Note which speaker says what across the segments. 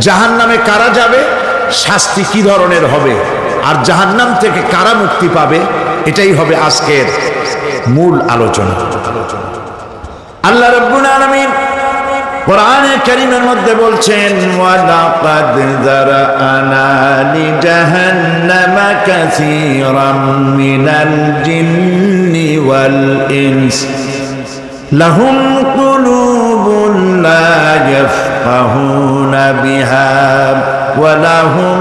Speaker 1: জাহান্নামে কারা যাবে, শাস্তি কি ধরনের হবে, আর জাহান্নাম থেকে কারা মুক্তি পাবে, এটাই হবে আজকের মূল আলোচনা। আল্লাহ রাব্বুল আলামিন কোরআনে কারীমের মধ্যে বলছেন, ওয়ালাকাদ যারানা লিজাহান্নামা কাসীরাম মিনাল জিন্নি ওয়াল ইনস লাহুম কুলুবুন লা ইয়াফকাহুনা বিহা ওয়া লাহুম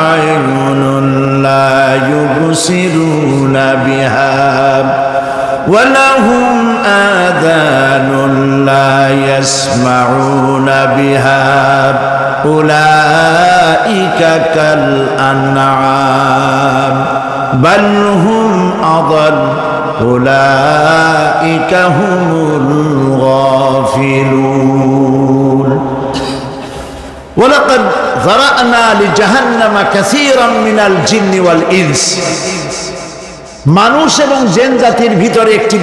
Speaker 1: আ'য়ুনুন লা ইউবসিরুনা বিহা ওয়া লাহুম আযানুন লা ইয়াসমাউনা বিহা উলাইকা কাল আনআম বাল হুম আযাল উলাইকা হুমুল গাফিলুন। ওয়ালাকাদ যারানা লিজাহান্নামা কাসীরাম মিনাল জিন্নি ওয়াল ইনস, মানুষ এবং জিন জাতির ভিতরে একটি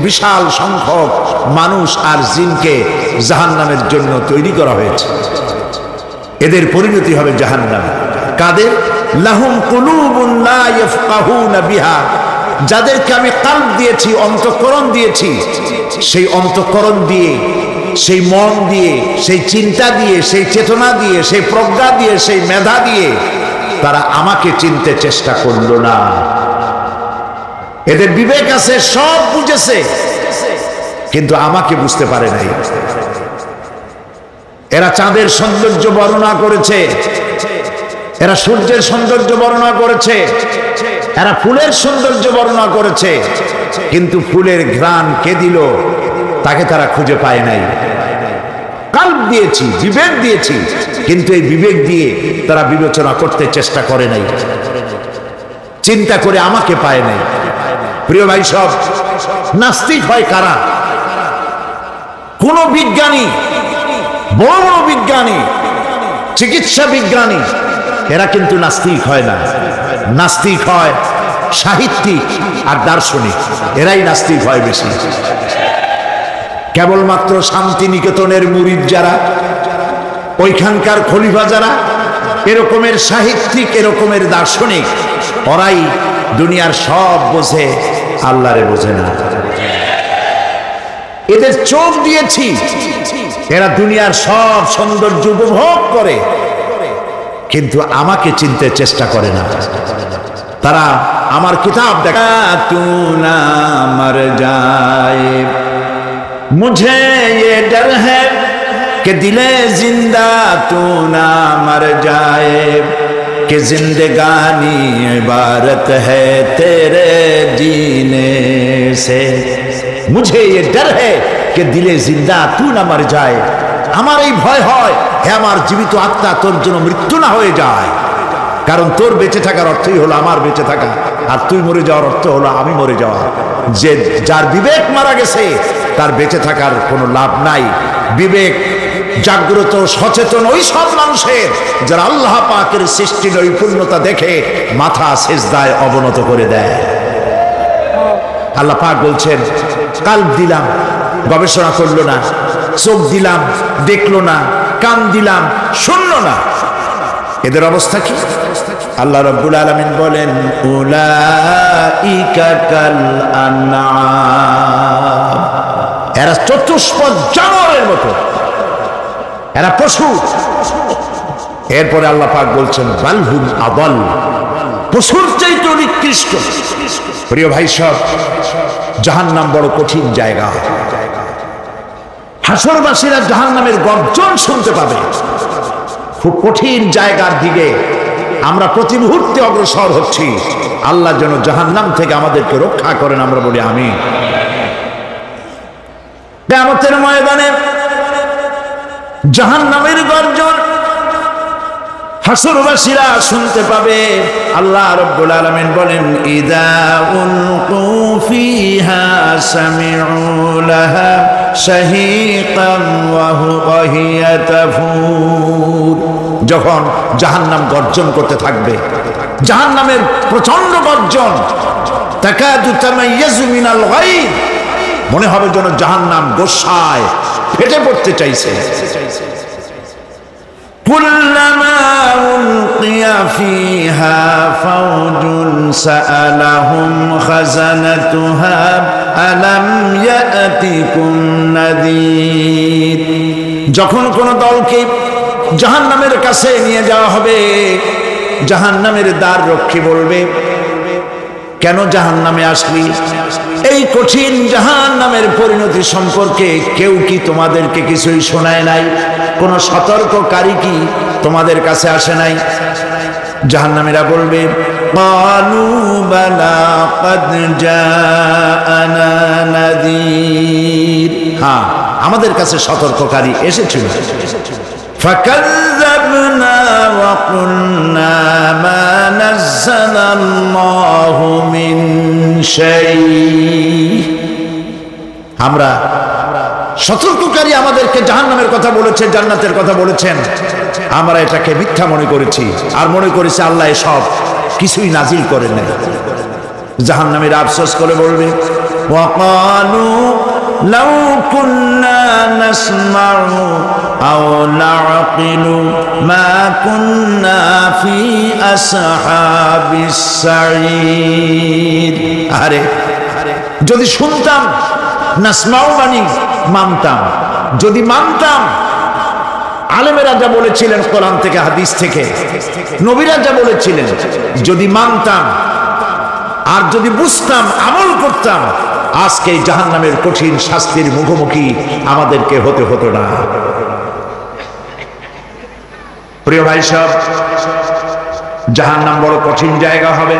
Speaker 1: বিশাল সংখ্যক মানুষ আর জিনকে জাহান্নামের জন্য তৈরি করা হয়েছে। এদের পরিণতি হবে জাহান্নাম। কাদের? লাহুম কুলুবুন লা ইয়াফকাহুনা বিহা, যাদেরকে আমি কলব দিয়েছি, অন্তঃকরণ দিয়েছি, সেই অন্তঃকরণ দিয়ে, সেই মন দিয়ে, সেই চিন্তা দিয়ে, সেই চেতনা দিয়ে, সেই প্রজ্ঞা দিয়ে, সেই মেধা দিয়ে তারা আমাকে চিনতে চেষ্টা করলো না। এদের বিবেক আছে, সব বুঝেছে, কিন্তু আমাকে বুঝতে পারে নাই। এরা চাঁদের সৌন্দর্য বর্ণনা করেছে, এরা সূর্যের সৌন্দর্য বর্ণনা করেছে, এরা ফুলের সৌন্দর্য বর্ণনা করেছে, কিন্তু ফুলের ঘ্রাণ কে দিল তাকে তারা খুঁজে পায় নাই। কলব দিয়েছি, বিবেক দিয়েছি, কিন্তু এই বিবেক দিয়ে তারা বিবেচনা করতে চেষ্টা করে নাই, চিন্তা করে আমাকে পায় নাই। প্রিয় ভাই সব, নাস্তিক হয় কারা? কোন বিজ্ঞানী, বড় বড় বিজ্ঞানী, চিকিৎসা বিজ্ঞানী, এরা কিন্তু নাস্তিক হয় না। নাস্তিক হয় সাহিত্যিক আর দার্শনিক, এরাই নাস্তিক হয় বেশি। কেবলমাত্র শান্তিনিকেতনের মুরিদ যারা, ওইখানকার খলিফা যারা, এরকমের সাহিত্যিক, এরকমের দার্শনিক, ওরাই দুনিয়ার সব বোঝে, আল্লাহরে বোঝে না। এদের চোখ দিয়েছি, এরা দুনিয়ার সব সৌন্দর্য উপভোগ করে, কিন্তু আমাকে চিনতে চেষ্টা করে না। তারা আমার কিতাব দেখা তু না মর যায়, মুঝে ये डर है कि दिले जिंदा तू ना मर जाए, कि जिंदगानी इबारत है तेरे जीने से। मुझे ये डर है कि दिले जिंदा तू ना मर जाए, আমার এই ভয় হয়, হে আমার জীবিত আত্মা, তোর জন্য মৃত্যু না হয়ে যায়। কারণ তোর বেঁচে থাকার অর্থই হলো আমার বেঁচে থাকা, আর তুই মরে যাওয়ার অর্থ হলো আমি মরে যাওয়া। যে যার বিবেক মারা গেছে তার বেঁচে থাকার কোনো লাভ নাই। বিবেক জাগ্রত সচেতন ওই সব মানুষের যারা আল্লাহ পাকের সৃষ্টি নৈপুণ্যতা দেখে মাথা সিজদায় অবনত করে দেয়। আল্লাহ পাক বলছেন, কলব দিলাম, গবেষণা করলো না, চোখ দিলাম, দেখলো না, কান দিলাম, শুনলো না। এদের অবস্থা কি? আল্লাহ রাব্বুল আলামিন বলেন, উলাইকা কাল আনআম, এরা চতুষ্পদ জানোয়ারের মতো, এরা পশু। এরপরে আল্লাহ পাক বলছেন, বাল হুম আদাল, পশুর চাইতে নিকৃষ্ট। প্রিয় ভাই সব, জাহান্নাম বড় কঠিন জায়গা। হাসরবাসীরা জাহান্নামের গর্জন শুনতে পাবে। খুব কঠিন জায়গার দিকে আমরা প্রতি মুহূর্তে অগ্রসর হচ্ছি। আল্লাহ যেন জাহান্নাম থেকে আমাদেরকে রক্ষা করেন, আমরা বলি আমিন। কিয়ামতের ময়দানে জাহান্নামের গর্জন হাসরবাসীরা শুনতে পাবে। আল্লাহ রাব্বুল আলামিন বলেন, ইযা উলকু ফিহা সামিউ লাহা শাহীকান ওয়া হিয়া তাফুর। যখন জাহান্নাম গর্জন করতে থাকবে, জাহান্নামের প্রচন্ড গর্জন, তাকাদু তামাইয়াজু মিনাল গায়ব, মনে হবে যেন জাহান্নাম গোসায় ফেটে পড়তে চাইছে। فيها فوج سألهم خزنتها ألم يأتكم نذير। যখন কোন দলকে জাহান্নামের কাছে নিয়ে যাওয়া হবে, জাহান্নামের দ্বার রক্ষী বলবে, কেন জাহান্নামে আসলি? এই কঠিন জাহান্নামের পরিণতি সম্পর্কে কেউ কি তোমাদেরকে কিছুই শোনায় নাই? কোন সতর্ককারী কি তোমাদের কাছে আসে নাই? জাহান্নামীরা বলবে, ক্বালু বালা ক্বাদ জাআনা নাযীর, হ্যাঁ আমাদের কাছে সতর্ককারী এসেছিল। ফাকাযযাবনা ওয়া কুলনা মা নাযালাল্লাহু মিন শাই, আমরা সতর্ককারী আমাদেরকে জাহান্নামের কথা বলেছে, জান্নাতের কথা বলেছেন, আমরা এটাকে মিথ্যা মনে করেছি আর মনে করেছি আল্লাহ সব কিছুই নাজিল করেন নাই। জাহান্নামীরা আফসোস করে বলবে, ওয়াকালু লাউ কুন্না নাসমাউ আও নাআকিলু মা কুন্না ফি আসহাবিস সাঈদ। আরে যদি শুনতাম, নাসমাউ মানে মানতাম, যদি মানতাম, আলেমেরা যা বলেছিলেন কোরআন থেকে হাদিস থেকে, নবীরা যা বলেছিলেন, যদি মানতাম আর যদি বুঝতাম, আমল করতাম, আজকে জাহান্নামের কঠিন শাস্তির মুখোমুখি আমাদেরকে হতে হতো না। প্রিয় ভাই সব, জাহান্নাম বড় কঠিন জায়গা হবে।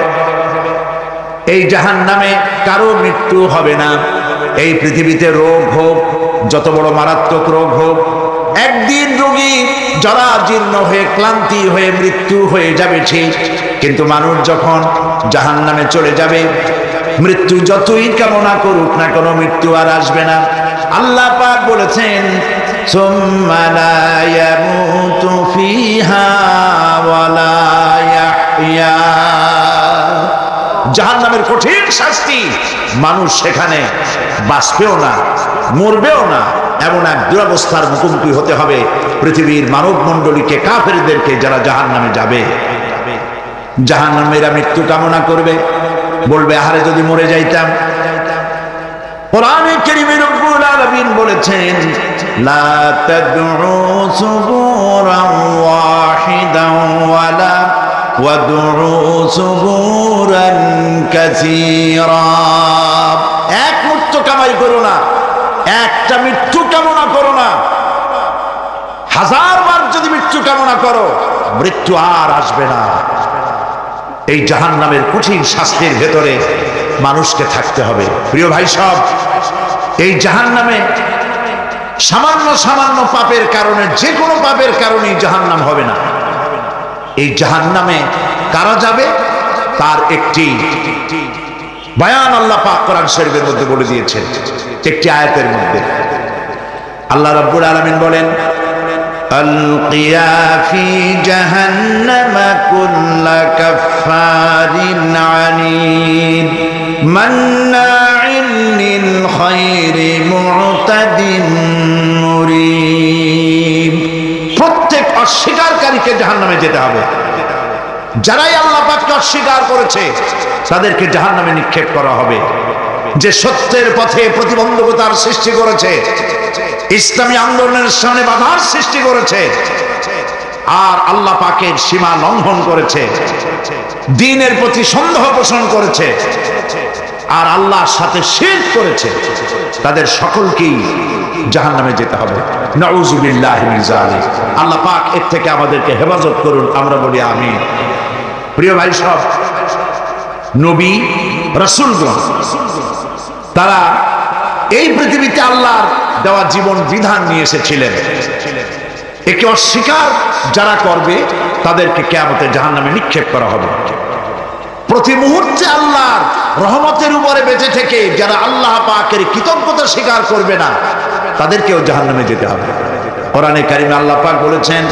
Speaker 1: এই জাহান্নামে কারো মৃত্যু হবে না। এই পৃথিবীতে রোগ হোক, যত বড় মারাত্মক রোগ হোক, একদিন রোগী জরাজীর্ণ হয়ে ক্লান্তি হয়ে মৃত্যু হয়ে যাবে ঠিক, কিন্তু মানুষ যখন জাহান্নামে চলে যাবে, মৃত্যু যতই কামনা করুক না কেন, মৃত্যু আর আসবে না। আল্লাহ পাক বলেছেন, সুম্মা লা ইয়ামুতু ফিহা ওয়া লা ইয়াহইয়া। জাহান্নামের কঠিন শাস্তি, মানুষ সেখানে বাঁচবেও না, মরবেও না, এমন এক দুরবস্থার মুখোমুখি হতে হবে পৃথিবীর মানব মণ্ডলীকে, কাফেরদেরকে, যারা জাহান্নামে যাবে। জাহান্নামীরা মৃত্যু কামনা করবে, বলবে আহারে যদি মরে যাইতাম। কোরআনে কারীমে রব্বুল আলামিন বলেছেন, লা তাদউ সুবুরান ওয়াহিদান ওয়ালা ওয়াদউ সুবুরান কাসীরা। এক মৃত্যু কামাই করো না, একটা মৃত্যু কামনা করো না। হাজারবার যদি মৃত্যু কামনা করো, মৃত্যু আর আসবে না। এই জাহান্নামের কঠিন শাস্তির ভেতরে মানুষকে থাকতে হবে। প্রিয় ভাই সব, এই জাহান্নামে সামান্য সামান্য পাপের কারণে, যে কোনো পাপের কারণেই জাহান্নাম হবে না। এই জাহান্নামে কারা যাবে তার একটি বয়ান আল্লাহ পাক কোরআন শরীফের মধ্যে বলে দিয়েছেন। একটি আয়াতের মধ্যে আল্লাহ রাব্বুল আলামিন বলেন, আলকিয়া ফি জাহান্নামা কুল্লা কাফফারিন আনিদ মান্নাইন লিল খায়রি মু'তাদিন মুরিব। প্রত্যেক অস্বীকারীকে জাহান্নামে যেতে হবে। যারাই আল্লাহ পাককে অস্বীকার করেছে তাদেরকে জাহান্নামে নিক্ষেপ করা হবে। যে সত্যের পথে প্রতিবন্ধকতার সৃষ্টি করেছে, ইসলামী আন্দোলনের সামনে বাধার সৃষ্টি করেছে, আর আল্লাহ পাকের সীমা লঙ্ঘন করেছে, দ্বীনের প্রতি সন্দেহ পোষণ করেছে, আর আল্লাহর সাথে শিরক করেছে, তাদের সকলকেই জাহান্নামে যেতে হবে। নাউযুবিল্লাহি মিন যালিক। আল্লাহ পাক এর থেকে আমাদেরকে হেফাজত করুন, আমরা বলি আমিন। প্রিয় ভাই সব, নবী রাসূলগণ তারা এই পৃথিবীতে আল্লাহর দেওয়া জীবন বিধান নিয়ে এসেছিলেন। একে অস্বীকার যারা করবে তাদেরকে কিয়ামতে জাহান্নামে নিক্ষেপ করা হবে। প্রতি মুহূর্তে আল্লাহর রহমতের উপরে বেঁচে থেকে যারা আল্লাহ পাকের কৃতজ্ঞতা স্বীকার করবে না, তাদেরকেও জাহান্নামে যেতে হবে। কোরআনে কারিমে আল্লাহ পাক বলেছেন,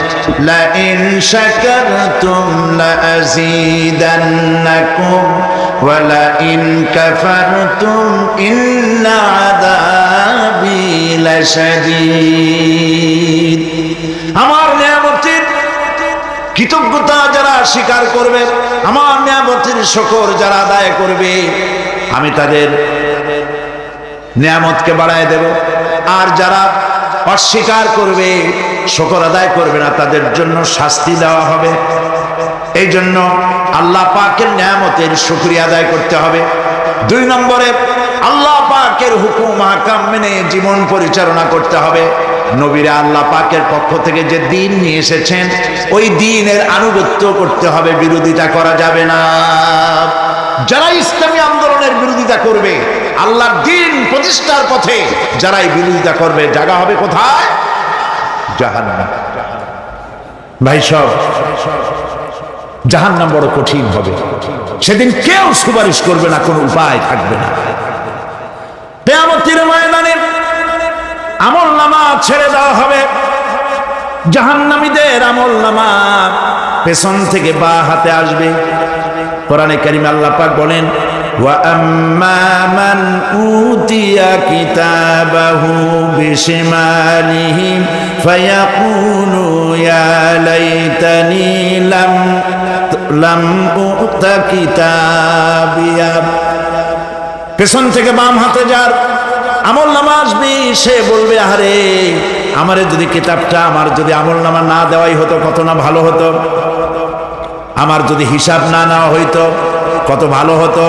Speaker 1: লা ইন শাকারতুম লা আযীদান্নাকুম ওয়া লা ইন কাফারতুম ইন্না আযাবি লাশাদীদ। আমার নিয়ামতের কৃতজ্ঞতা যারা স্বীকার করবে, আমার নিয়ামতের শুকর যারা আদায় করবে, আমি তাদের নিয়ামতকে বাড়ায় দেব। আর যারা অস্বীকার করবে, শুকর আদায় করবে না, তাদের জন্য শাস্তি দেওয়া হবে। এই জন্য আল্লাহ পাকের নিয়ামতের শুকরিয়া আদায় করতে হবে। 2 নম্বরে আল্লাহ পাকের হুকুম আহকাম মেনে জীবন পরিচালনা করতে হবে। নবীরা আল্লাহ পাকের পক্ষ থেকে যে দ্বীন নিয়ে এসেছেন, ওই দ্বীনের আনুগত্য করতে হবে, বিরোধিতা করা যাবে না। যারা ইসলামী আন্দোলনের বিরোধিতা করবে, আল্লাহর দ্বীন প্রতিষ্ঠার পথে যারাই বিরোধিতা করবে, জায়গা হবে কোথায়? জাহান্নাম। ভাই সব, জাহান্নাম বড় কঠিন হবে। সেদিন কেউ সুপারিশ করবে না, কোনো উপায় থাকবে না। কিয়ামতের ময়দানে আমলনামা ছেড়ে দেওয়া হবে। জাহান্নামীদের আমলনামা পেছন থেকে বা হাতে আসবে। কোরআনে কারিমে আল্লাহ পাক বলেন, ওয়া আম্মা মান উতিয়া কিতাবাহু বিশিমালিহি ফায়াকুলু ইয়া লাইতানি লাম উতা কিতাবিয়া। পেছন থেকে বাম হাতে যার আমলনামা আসবে, সে বলবে, আরে আমারে যদি কিতাবটা, আমার যদি আমলনামা না দেওয়াই হতো কত না ভালো হতো, আমার যদি হিসাব না নেওয়া হইতো কত ভালো হতো।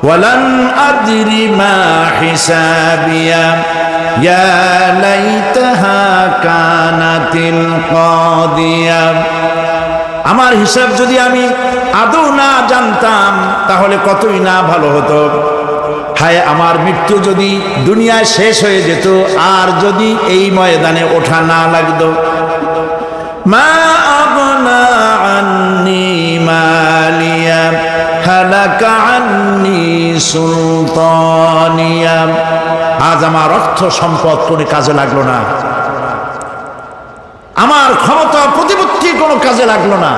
Speaker 1: ওয়ালান আদরি মা হিসাবিয়া ইয়া লাইতাহা কানাতিল কাদিয়া। আমার হিসাব যদি আমি আদৌ না জানতাম, তাহলে কতই না ভালো হতো। হায়, আমার মৃত্যু যদি দুনিয়ায় শেষ হয়ে যেত, আর যদি এই ময়দানে ওঠা না লাগতো। মা আগনা আন্নি মালিয়া হালাকা আন্নি সুলতানিয়া। আজ আমার অর্থ সম্পদ কোনো কাজে লাগলো না, আমার ক্ষমতা প্রতিপত্তি কোনো কাজে লাগলো না।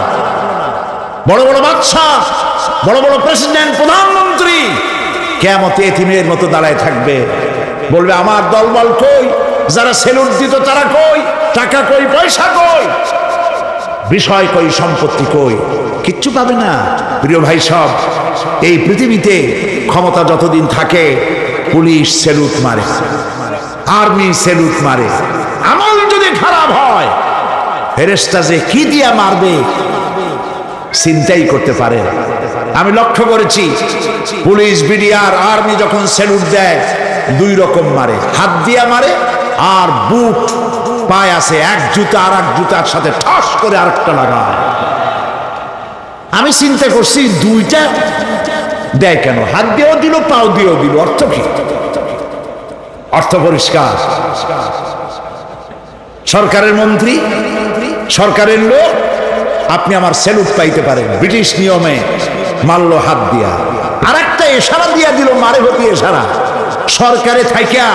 Speaker 1: বড় বড় বাদশা, বড় বড় প্রেসিডেন্ট, প্রধানমন্ত্রী কিয়ামতে এতিমের মতো দাঁড়ায় থাকবে, বলবে, আমার দলবল কই? যারা সেলুট দিত তারা কই? টাকা কই? পয়সা কই? বিষয় কই? সম্পত্তি কই? কিচ্ছু পাবে না। প্রিয় ভাই সব, এই পৃথিবীতে ক্ষমতা যতদিন থাকে, পুলিশ সেলুট মারে, আর্মি সেলুট মারে। আমল যদি খারাপ হয়, ফেরেশতা যে কি দিয়া মারবে চিন্তাই করতে পারে। আমি লক্ষ্য করেছি, পুলিশ, বিডিআর, আর্মি যখন সেলুট দেয়, 2 রকম মারে। হাত দিয়া মারে, আর বুট পায় আছে, এক জুতা আর এক জুতার সাথে ঠাস করে আরেকটা লাগায়। আমি চিন্তা করছি, 2টা দেয় কেন? হাত দিয়েও দিল, পাও দিয়েও দিল, অর্থ কি? অর্থ পরিষ্কার। সরকারের মন্ত্রী, সরকারের লোক, আপনি আমার সেলুট পাইতে পারেন। ব্রিটিশ নিয়মে মারলো হাত দিয়া, আর একটা ইশারা দিয়া দিল, মারে হতি ইশারা। সরকারে থাইকা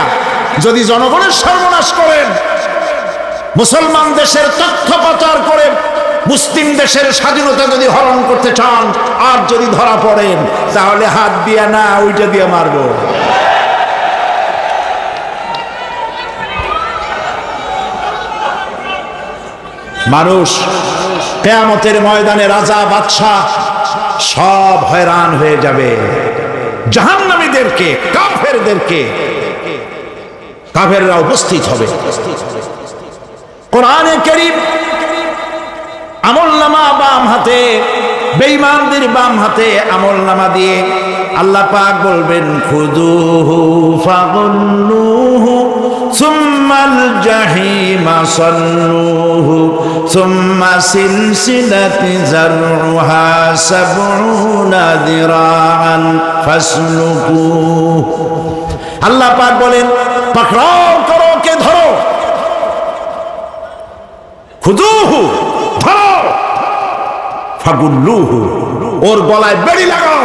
Speaker 1: যদি জনগণের সর্বনাশ করেন, মুসলমান দেশের তথ্য পাচার করে মুসলিম দেশের স্বাধীনতা যদি হরণ করতে চান, আর যদি ধরা পড়েন, তাহলে হাত দিয়া না, ওইটা দিয়ে মারবো। মানুষ কিয়ামতের ময়দানে রাজা বাদশাহ সব হয়রান হয়ে যাবে। জাহান্নামীদেরকে, কাফেরদেরকে, কাফেররা উপস্থিত হবে। কোরআনে কারীম আমলনামা বাম হাতে, বেঈমানদের বাম হাতে আমলনামা দিয়ে আল্লাহ পাক বলবেন, খুযুহু ফাগুল্লুহু সুম্মাল জাহিমা সাল্লুহু সুম্মা সিলসিলাতি যারউহা সাবউনা যিরাআন ফাসলুকুহু। আল্লাহ পাক বলেন, পাকড়াও করো, কে ধরো। খুযুহু, ধরো। ফাগুল্লুহু, ওর গলায় বেড়ি লাগাও।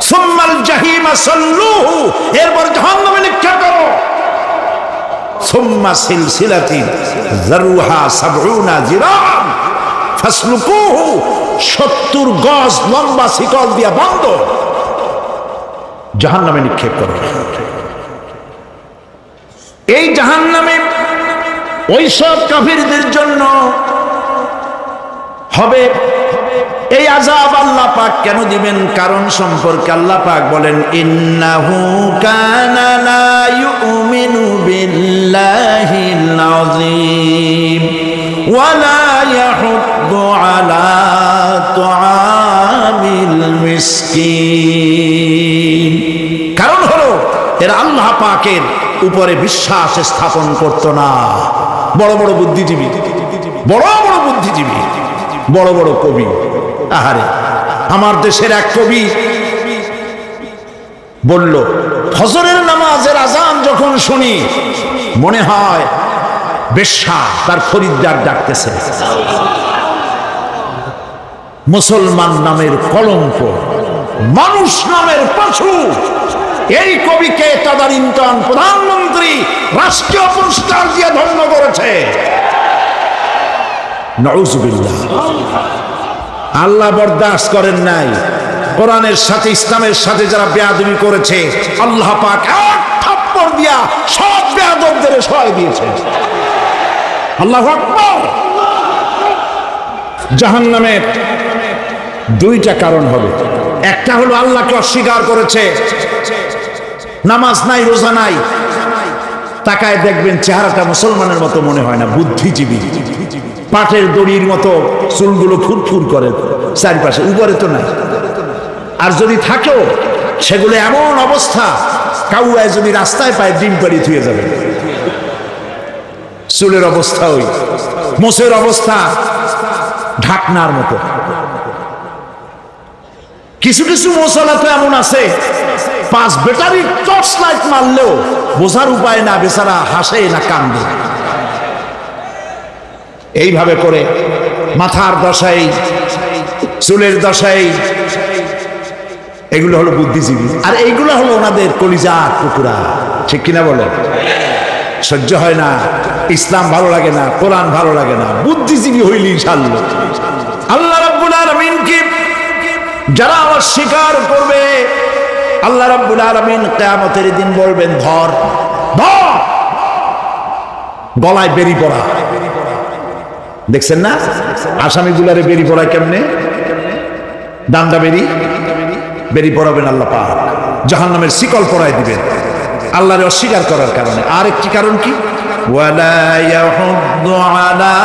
Speaker 1: সুম্মাল জাহিমা সাল্লুহু, এরপর জাহান্নামে নিক্ষেপ করো। সুম্মা সিলসিলাতিন যারউহা সাবউনা যিরাআন ফাসলুকুহু, 70 গজ লম্বা শিকল দিয়া বাঁধ, জাহান্নামে নিক্ষেপ করো। এই জাহান্নামে ওই সব কাফিরদের জন্য হবে। এই আযাব আল্লাহ পাক কেন দিবেন, কারণ সম্পর্কে আল্লাহ পাক বলেন, ইন্নাহু কানা লা ইউমিনু বিল্লাহিল আযীম ওয়া লা ইয়াহুদ্দু আলা তুআমিল মিসকিন। কারণ হলো এরা আল্লাহ পাকের উপরে বিশ্বাস স্থাপন করত না। বড় বড় বুদ্ধিজীবী, বড় বড় বুদ্ধিজীবী, বড় বড় কবি। আহারে, আমার দেশের এক কবি বলল, ফজরের নামাজের আজান যখন শুনি মনে হয় বেশ্যা তার খরিদ্দার ডাকতেছে। মুসলমান নামের কলঙ্ক, মানুষ নামের পশু। এই কবিকে তদানীন্তন প্রধানমন্ত্রী রাষ্ট্রীয় পুরস্কার দিয়ে ধন্য করেছে। নাউযুবিল্লাহ। আল্লাহ বরদাস্ত করেন নাই। কোরআনের সাথে ইসলামের সাথে যারা বেয়াদবি করেছে, আল্লাহ পাক এক থাপ্পড় দিয়া সব বেয়াদবদের সহায় দিয়েছে। আল্লাহু আকবার। জাহান্নামের দুইটা কারণ হবে। একটা হলো আল্লাহকে অস্বীকার করেছে, নামাজ নাই, রোজা নাই, তাকায় দেখবেন চেহারাটা মুসলমানের মতো মনে হয় না, বুদ্ধিজীবী, পাটের দড়ির মতো চুলগুলো ফুরফুর করে চারপাশে, উপরে তো নাই। আর যদি থাকেও সেগুলো এমন অবস্থা, কাউয়ায় যদি রাস্তায় পায় ডিম পাড়ি থুয়ে যাবে। চুলের অবস্থা ওই, মোষের অবস্থা ঢাকনার মতো। কিছু কিছু মশলা তো এমন আছে, 5 ব্যাটারি টর্চ লাইট মারলেও বোঝার উপায় না, বেচারা হাসে না কান্দে। এইভাবে করে মাথার দশাই, চুলের দশাই, এগুলো হলো বুদ্ধিজীবী। আর এইগুলো হলো ওনাদের কলিজার টুকরা। ঠিক কিনা বলে? সহ্য হয় না, ইসলাম ভালো লাগে না, কোরআন ভালো লাগে না, বুদ্ধিজীবী হইলি ইনশাআল্লাহ। আল্লাহ রাব্বুল আলামিন কি যারা অস্বীকার করবে, আল্লাহ রাব্বুল আলামিন কিয়ামতের দিন বলবেন, ধর ধর, গলায় বেরি পড়া। দেখছেন না আসামিগুলারে বেরি পড়ায় কেমনে? দান্দা বেরি, বেরি পড়াবেন আল্লাহ পাক, জাহান্নামের শিকল পরায় দিবেন আল্লাহরে অস্বীকার করার কারণে। আর একটি কারণ কি? ওয়ালা ইয়াহুদ্দু আলা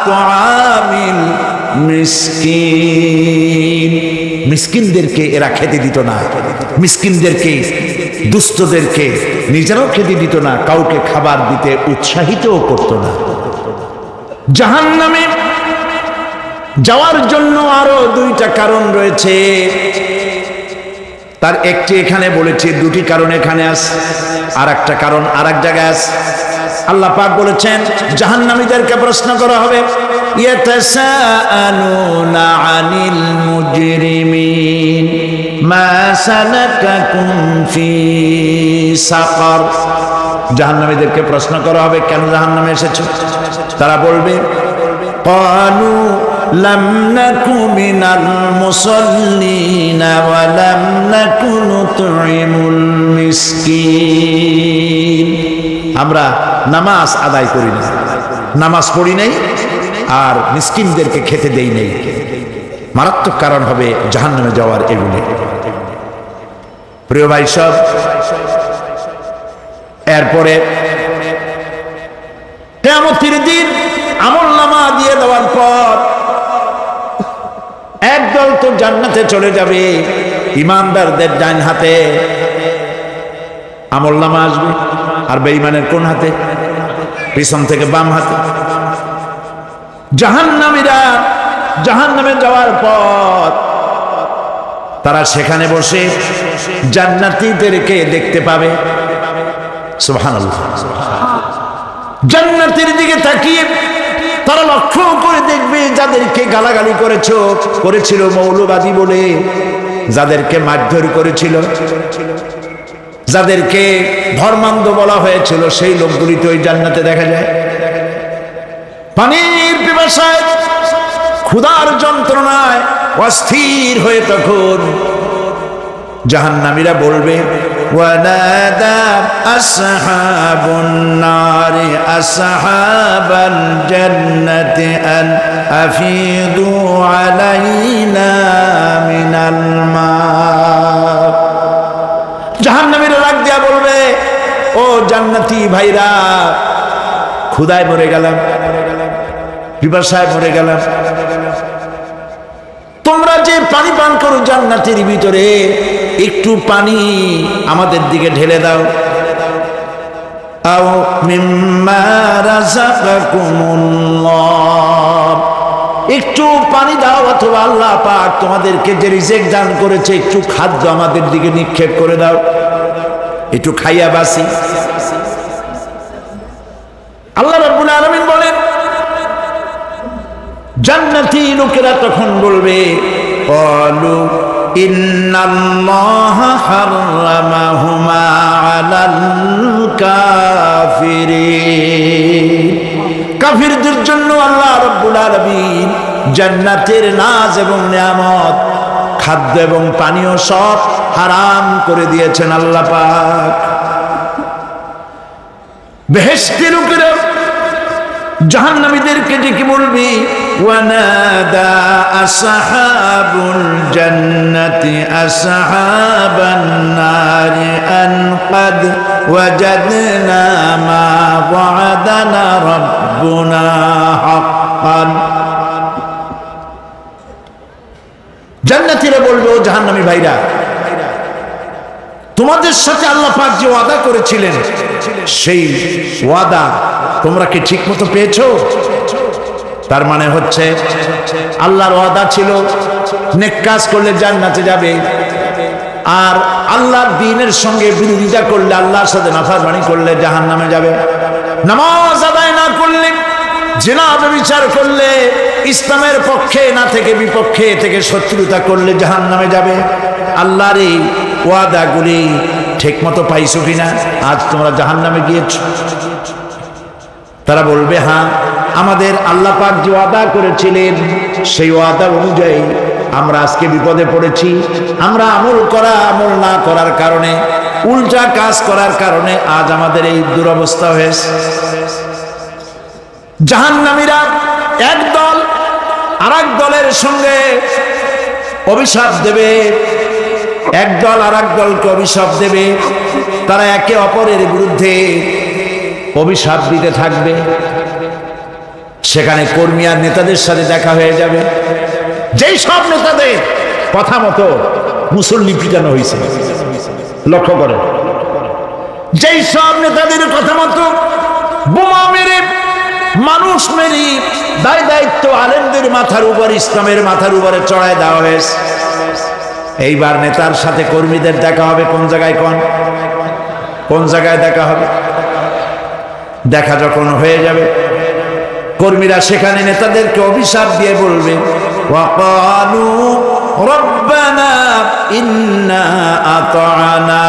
Speaker 1: তুআমিল মিসকিন। মিসকিনদেরকে এরা খেতে দিত না, মিসকিনদেরকে, দুস্থদেরকে নিজেরাও খেতে দিত না, কাউকে খাবার দিতে উৎসাহিতও করত না। জাহান্নামে যাওয়ার জন্য আরো দুইটা কারণ রয়েছে, তার একটি এখানে বলেছি, দুটি কারণ এখানে আছে, আর একটা কারণ আর এক জায়গায় আছে। আল্লাহ পাক বলেছেন জাহান্নামীদেরকে প্রশ্ন করা হবে, ইয়াতাসাআলুনা আনিল মুজরিমিন মা সালাকাকুম ফি সাকার। জাহান্নামীদেরকে প্রশ্ন করা হবে, কেন জাহান্নামে এসেছো? তারা বলবে, ক্বালু লাম নাকু মিনাল মুসাল্লিনা ওয়া লাম নাকু নুতঈমুল মিসকিন। আমরা নামাজ আদায় করি না, নামাজ পড়ি নাই, আর মিসকিনদেরকে খেতে দেই নাই। মারাত্মক কারণ হবে জাহান্নামে যাওয়ার এগুলি। প্রিয় ভাই সব, এরপরে কিয়ামতের দিন আমলনামা দিয়ে দেওয়ার পর একদল তো জান্নাতে চলে যাবে, ইমানদারদের ডান হাতে আমলনামা আসবে, আর বেঈমানের কোন হাতে? পিছন থেকে বাম হাতে। জাহান্নামীরা জাহান্নামে যাওয়ার পর তারা সেখানে বসে জান্নাতীদেরকে দেখতে পাবে। সুবহানাল্লাহ। জান্নাতের দিকে তাকিয়ে তারা লক্ষ্য করে দেখবে যাদেরকে গালাগালি করেছিল মৌলবাদী বলে, যাদেরকে মারধর করেছিল, যাদেরকে ধর্মান্ধ বলা হয়েছিল, সেই লোকগুলি তো ওই জান্নাতে দেখা যায়। পানির পিপাসায়, ক্ষুধার যন্ত্রণায় অস্থির হয়ে তখন জাহান্নামীরা বলবে, ওয়ানাদা আসহাবুন নারি আসহাবাল জান্নাতি আন আফিদু আলাইনা মিনাল মা। জাহান্নামীরা ডাক দিয়া বলবে, ও জান্নাতি ভাইরা, ক্ষুধায় মরে গেলাম, পিপাসায় মরে গেলাম, তোমরা যে পানি পান করো জান্নাতের ভিতরে, একটু পানি আমাদের দিকে ঢেলে দাও। আও মিম্মা রাযাকাকুমুল্লাহ, একটু পানি দাও, অথবা আল্লাহ পাক তোমাদেরকে যে রিজিক দান করেছে একটু খাদ্য আমাদের দিকে নিক্ষেপ করে দাও, একটু খাইয়া বাসি। আল্লাহ রাব্বুল আলামিন বলেন, জান্নাতি লোকেরা তখন বলবে, ক্বালু ইন্নাল্লাহা হাররামাহুমা আলাল কাফিরিন, কাফিরদের জন্য আল্লাহ রাব্বুল আলামিন জান্নাতের নাজ এবং নিয়ামত, খাদ্য এবং পানীয় সব হারাম করে দিয়েছেন আল্লাহ পাক। বেহেশতের লোকেরা জাহান্নামীদেরকে ডেকে বলবি, ওয়ানাদা আসহাবুল জান্নাতি আসহাবান নারি আন ক্বাদ ওয়াজাদনা মা ওয়া'দানা রাব্বুনা হাক্কান। জান্নাতীরা বলবে, ও জাহান্নামী ভাইরা, তোমাদের সাথে আল্লাহ পাক যে ওয়াদা করেছিলেন সেই ওয়াদা তোমরা কি ঠিক মতো পেয়েছো? তার মানে হচ্ছে আল্লাহর ওয়াদা ছিল নেক কাজ করলে জান্নাতে যাবে, আর আল্লাহর দ্বীনের সঙ্গে বিরোধিতা করলে, আল্লাহর সাথে নাফরমানি করলে জাহান্নামে যাবে। নামাজ আদায় না করলে, জিনা ব্যভিচার করলে, ইসলামের পক্ষে না থেকে বিপক্ষে থেকে শত্রুতা করলে জাহান্নামে যাবে। আল্লাহর এই ওয়াদাগুলি ঠিক মতো পাইছো কিনা? আজ তোমরা জাহান্নামে গিয়েছো। তারা বলবে, হ্যাঁ, আমাদের আল্লাহ পাক যে ওয়াদা করেছিলেন সেই ওয়াদা অনুযায়ী আমরা আজকে বিপদে পড়েছি। আমরা আমল না করার কারণে, উল্টা কাজ করার কারণে আজ আমাদের এই দুরবস্থা হয়েছে। জাহান্নামীরা এক দল আরেক দলের সঙ্গে অভিশাপ দেবে, এক দল আরেক দলকে অভিশাপ দেবে। তারা একে অপরের বিরুদ্ধে অভিশাপ দিতে থাকবে। সেখানে কর্মী আর নেতাদের সাথে দেখা হয়ে যাবে। যেই সব নেতাদের কথা মতো মুসল্লি পিটানো হয়েছে, লক্ষ্য করে, যেই সব নেতাদের কথা মতো বোমা মেরে, মানুষ মেরে দায় দায়িত্ব আলেমদের মাথার উপর, ইসলামের মাথার উপরে চড়ায় দেওয়া হয়েছে। এইবার নেতার সাথে কর্মীদের দেখা হবে কোন জায়গায়, কোন জায়গায় দেখা হবে? দেখা যখন হয়ে যাবে, কর্মীরা সেখানে নেতাদেরকে অভিশাপ দিয়ে বলবে, ওয়াকালু রব্বানা ইন্না আতা'না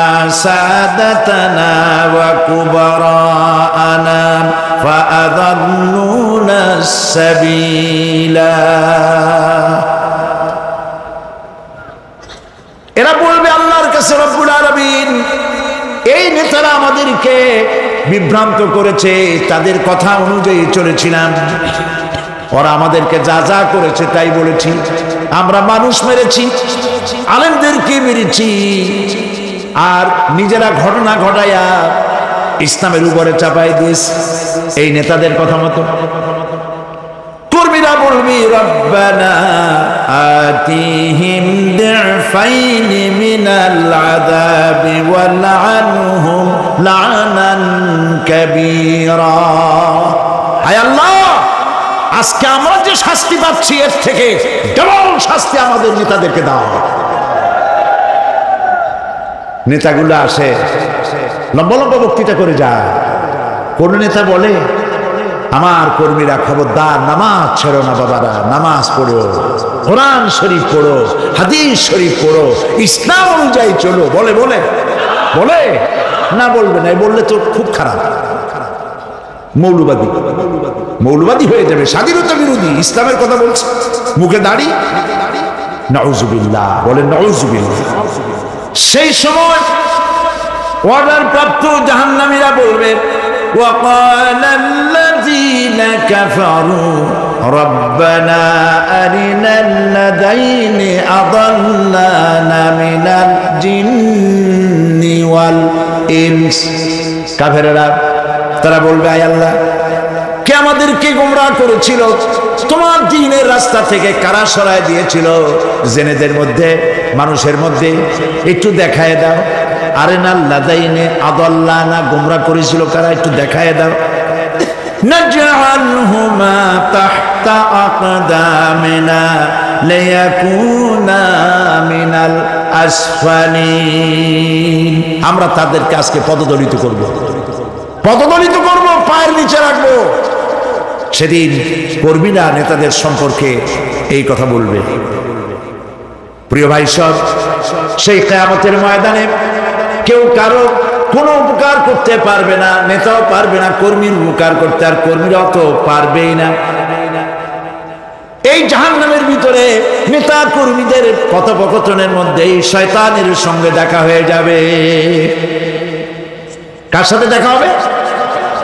Speaker 1: সাদাতানা ওয়া কুবারা'ানা ফাআযাল্লুনা সাবিলা। এরা বলবে আল্লাহর কাছে, রব্বুল আলামিন, এই নেতারা আমাদেরকে বিভ্রান্ত করেছে, তাদের কথা অনুযায়ী চলেছিলাম, ওরা আমাদেরকে যা যা করেছে তাই বলেছি। আমরা মানুষ মেরেছি, আলেমদেরকে মেরেছি, আর নিজেরা ঘটনা ঘটাইয়া ইসলামের উপরে চাপাই দিয়েছি এই নেতাদের কথা মতো। কর্মীরা বলবি, রব্বানা আতিহিম দি'ফাইনি মিনাল আযাবি ওয়ালআনহুম লা'নান কাবীরা। হায় আল্লাহ, আজকে আমরা যে শাস্তি পাচ্ছি এর থেকে ডবল শাস্তি আমাদের নেতাদেরকে দাও। নেতাগুলো আসে, লম্বা লম্বা বক্তৃতা করে যায়। কোন নেতা বলে, আমার কর্মীরা খবরদার, নামাজ ছেড়ো না বাবারা, নামাজ পড়ো, কোরআন শরীফ পড়ো, হাদিস শরীফ পড়ো, ইসলাম অনুযায়ী চলো। বলে বলে বলে না, বলবে না, বললে তো খুব খারাপ, মৌলবাদী মৌলবাদী হয়ে যাবে, স্বাধীনতা বিরোধী, ইসলামের কথা বলছে, মুখে দাড়ি, নাউজুবিল্লাহ, বলেন নাউজুবিল্লাহ। সেই সময় অর্ডার প্রাপ্ত জাহান্নামীরা বলবে وقال الذين كفروا ربنا أرنا الذين أضلانا من الجن والإنس কাফেররা তারা বলবে আয় আল্লাহ কে আমাদেরকে গোমরাহ করেছিল তোমার দ্বীনের রাস্তা থেকে কারা সরায় দিয়েছিল জেনেদের মধ্যে মানুষের মধ্যে একটু দেখায় দাও আরেনাল লাদাইনে আদাল্লানা গোমরাহ করেছিল কারা একটু দেখায় দাও নাজআলহুমা তাহতা আকদামিনা লিয়াকুনা মিনাল আসফালিন আমরা তাদেরকে আজকে পদদলিত করব পায়ের নিচে রাখবো সেদিন কর্মীরা নেতাদের সম্পর্কে এই কথা বলবে প্রিয় ভাই সব সেই কিয়ামতের ময়দানে কেউ কারো কোনো উপকার করতে পারবে না নেতাও পারবে না কর্মীর উপকার করতে আর কর্মীরাও তো পারবেই না এই জাহান্নামের ভিতরে নেতা কর্মীদের কথোপকথনের মধ্যেই শয়তানের সঙ্গে দেখা হয়ে যাবে কার সাথে দেখা হবে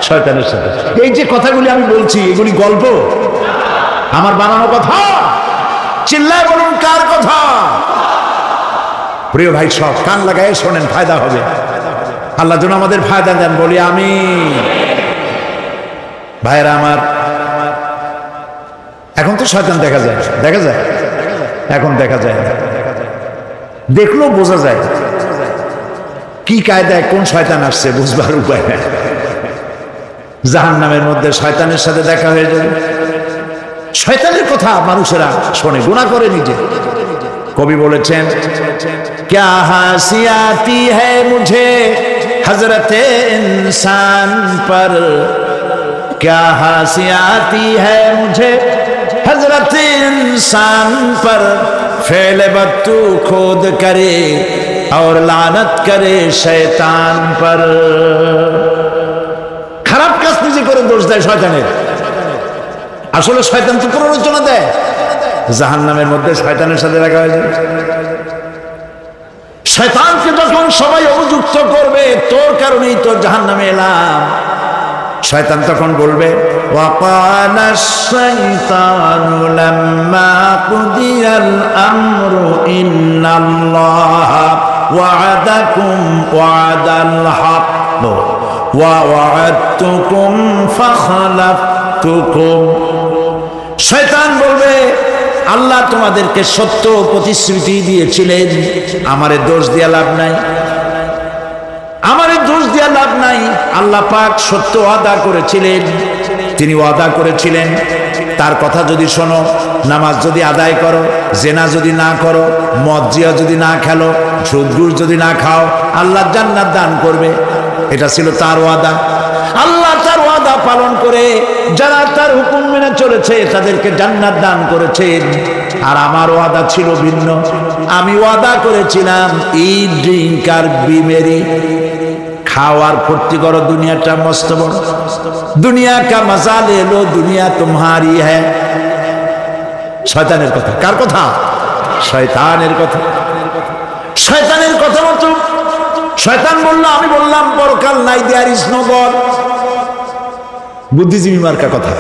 Speaker 1: শয়তানের সাথে এই যে কথাগুলি আমি বলছি এগুলি গল্প আমার বানানো কথা চিল্লায় বলুন কার কথা প্রিয় ভাই সব কান লাগায় শোনেন ফায়দা হবে আল্লাহ যেন আমাদের ফায়দা দেন বলি আমি ভাইরা আমার এখন তো শয়তান দেখা যায় এখন দেখা যায় না দেখলেও বোঝা যায় কি কায়দায় কোন শয়তান আসছে বুঝবার উপায় নেই জাহান্নামের মধ্যে শয়তানের সাথে দেখা হয়ে যাবে শয়তানের কথা মানুষেরা শোনে গুনাহ করে নিজে কবি বলেছেন क्या हंसी आती है मुझे हजरत इंसान पर क्या हंसी आती है मुझे हजरत इंसान पर फेल बत्तू खोद करे और लानत करे शैतान पर খারাপ কাজ নিজে করে দোষ দেয় শয়তানের আসলে শয়তান তো প্ররোচনা দেয় জাহান্নামের মধ্যে শয়তানের সাথে দেখা হয়ে যায় শয়তানকে যখন সবাই অভিযুক্ত করবে তোর কারণেই তো জাহান্নামে এলাম শয়তান তখন বলবে ওয়াকানা শাইতানু লাম্মা কুদিয়াল আমরু ইন্নাল্লাহা ওয়া'আদাকুম ওয়া'দাল হক ওয়া ওয়া'আদতুকুম ফাখলাফতুকুম শয়তান বলবে আল্লাহ তোমাদেরকে সত্য প্রতিশ্রুতি দিয়েছিলেন আমারে দোষ দিয়া লাভ নাই আল্লাহ পাক সত্য ওয়াদা করেছিলেন তিনি ওয়াদা করেছিলেন তার কথা যদি শোনো নামাজ যদি আদায় করো জেনা যদি না করো মদ জিয়া যদি না খেলো সুদ ঘুষ যদি না খাও আল্লাহ জান্নাত দান করবে এটা ছিল তার ওয়াদা আল্লাহ তার ওয়াদা পালন করে যারা তার হুকুম মেনে চলেছে তাদেরকে জান্নাত দান করেছেন আর আমার ওয়াদা ছিল ভিন্ন আমি ওয়াদা করেছিলাম ইট ড্রিঙ্ক আর বিমেরি খাওয়ার ফুর্তি করো দুনিয়াটা মস্ত বড় দুনিয়া কা মজা লে লো দুনিয়া তোমারি হ্যায় শয়তানের কথা কার কথা শয়তানের কথা মতো শয়তান বলল আমি বললাম পরকাল নাই দেয়ার ইজ নো গড বুদ্ধিজীবী মার্কা কথা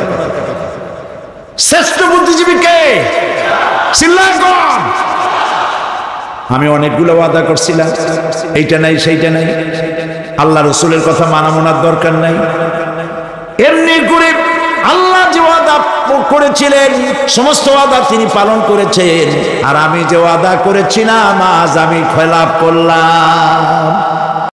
Speaker 1: শ্রেষ্ঠ বুদ্ধিজীবী কে চিল্লায় কোন আমি অনেকগুলো ওয়াদা করছিলাম এইটা নাই সেইটা নাই আল্লাহ রসুলের কথা মানা মোনার দরকার নাই এমনি করে আল্লাহ যে ওয়াদা করেছিলেন সমস্ত ওয়াদা তিনি পালন করেছেন আর আমি যে ওয়াদা করেছিলাম আজ আমি খেলাপ করলাম